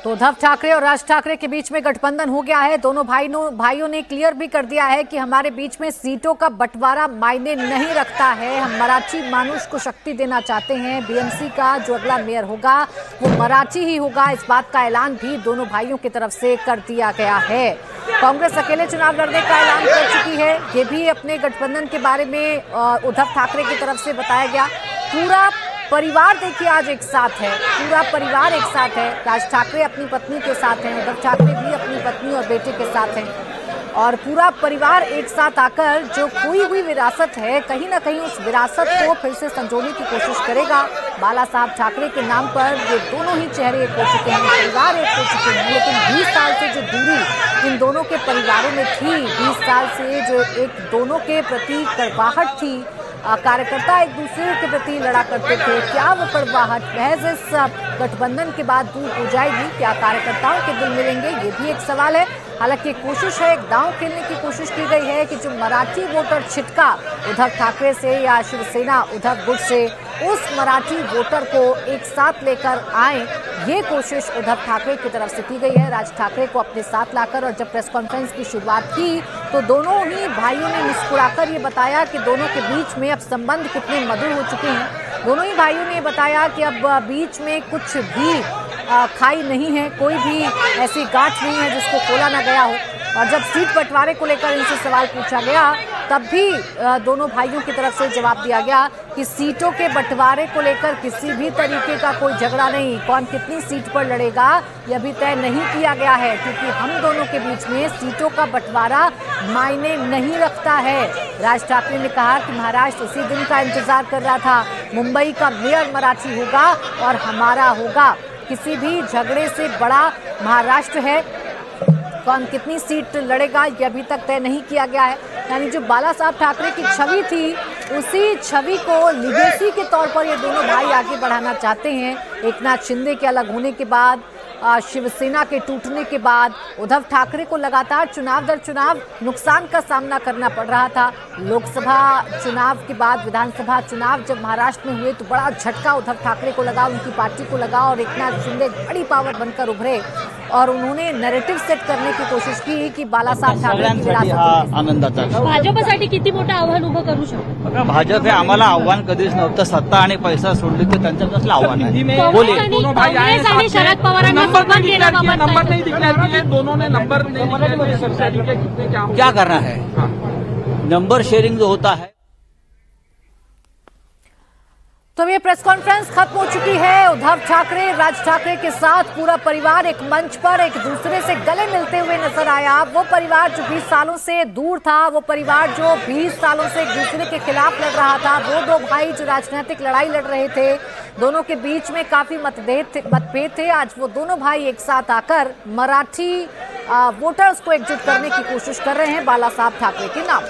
तो उद्धव ठाकरे और राज ठाकरे के बीच में गठबंधन हो गया है। दोनों भाइयों ने क्लियर भी कर दिया है कि हमारे बीच में सीटों का बंटवारा मायने नहीं रखता है। हम मराठी मानुष को शक्ति देना चाहते हैं। बीएमसी का जो अगला मेयर होगा वो मराठी ही होगा। इस बात का ऐलान भी दोनों भाइयों की तरफ से कर दिया गया है। कांग्रेस अकेले चुनाव लड़ने का ऐलान कर चुकी है। ये भी अपने गठबंधन के बारे में उद्धव ठाकरे की तरफ से बताया गया। पूरा परिवार देखिए आज एक साथ है, पूरा परिवार एक साथ है। राज ठाकरे अपनी पत्नी के साथ हैं, उद्धव ठाकरे भी अपनी पत्नी और बेटे के साथ हैं और पूरा परिवार एक साथ आकर जो खोई हुई विरासत है कहीं ना कहीं उस विरासत को फिर से संजोने की कोशिश करेगा। बाला साहब ठाकरे के नाम पर ये दोनों ही चेहरे एक हो चुके हैं, परिवार एक हो चुके हैं, लेकिन 20 साल से जो दूरी इन दोनों के परिवारों में थी, 20 साल से जो एक दोनों के प्रति कड़वाहट थी, कार्यकर्ता एक दूसरे के प्रति लड़ा करते थे, क्या वो कड़वाहट महज इस गठबंधन के बाद दूर हो जाएगी? क्या कार्यकर्ताओं के दिल मिलेंगे? ये भी एक सवाल है। हालांकि कोशिश है, एक दांव खेलने की कोशिश की गई है कि जो मराठी वोटर छिटका उद्धव ठाकरे से या शिवसेना उद्धव गुट से, उस मराठी वोटर को एक साथ लेकर आए, ये कोशिश उद्धव ठाकरे की तरफ से की गई है। राज ठाकरे को अपने साथ लाकर और जब प्रेस कॉन्फ्रेंस की शुरुआत की तो दोनों ही भाइयों ने मुस्कुराकर ये बताया कि दोनों के बीच में अब संबंध कितने मधुर हो चुके हैं। दोनों ही भाइयों ने बताया कि अब बीच में कुछ भी खाई नहीं है, कोई भी ऐसी गांठ नहीं है जिसको खोला ना गया हो। और जब सीट बंटवारे को लेकर इनसे सवाल पूछा गया तब भी दोनों भाइयों की तरफ से जवाब दिया गया कि सीटों के बंटवारे को लेकर किसी भी तरीके का कोई झगड़ा नहीं, कौन कितनी सीट पर लड़ेगा ये अभी तय नहीं किया गया है, क्योंकि हम दोनों के बीच में सीटों का बंटवारा मायने नहीं रखता है। राज ठाकरे ने कहा कि महाराष्ट्र इसी दिन का इंतजार कर रहा था, मुंबई का मेयर मराठी होगा और हमारा होगा, किसी भी झगड़े से बड़ा महाराष्ट्र है। कौन कितनी सीट लड़ेगा ये अभी तक तय नहीं किया गया है। यानी जो बाला साहब ठाकरे की छवि थी उसी छवि को लिगेसी के तौर पर ये दोनों भाई आगे बढ़ाना चाहते हैं। एकनाथ शिंदे के अलग होने के बाद, शिवसेना के टूटने के बाद उद्धव ठाकरे को लगातार चुनाव दर चुनाव नुकसान का सामना करना पड़ रहा था। लोकसभा चुनाव के बाद विधानसभा चुनाव जब महाराष्ट्र में हुए तो बड़ा झटका उद्धव ठाकरे को लगा, उनकी पार्टी को लगा और एकनाथ शिंदे बड़ी पावर बनकर उभरे और उन्होंने नैरेटिव सेट करने की कोशिश की कि बाला साहब ठाकरे की विरासत आनंदाचा भाजपसाठी किती मोठं आव्हान उभं करू शकतो? बघा, भाजप हे आम्हाला आव्हान कधीच नव्हतं. सत्ता आणि पैसा सोडली तर त्यांचं कसलं आव्हान आहे? बोले कांग्रेस आणि शरद पवारांना सोबत घेण्याबाबत नंबर नहीं दिखला है, दोनों ने नंबर नहीं क्या करना है? नंबर शेयरिंग जो होता है। तो ये प्रेस कॉन्फ्रेंस खत्म हो चुकी है। उद्धव ठाकरे, राज ठाकरे के साथ पूरा परिवार एक मंच पर एक दूसरे से गले मिलते हुए नजर आया। वो परिवार जो 20 सालों से दूर था, वो परिवार जो 20 सालों से एक दूसरे के खिलाफ लड़ रहा था, वो दो भाई जो राजनीतिक लड़ाई लड़ रहे थे, दोनों के बीच में काफी मतभेद थे। आज वो दोनों भाई एक साथ आकर मराठी वोटर्स को एकजुट करने की कोशिश कर रहे हैं बाला साहब ठाकरे के नाम।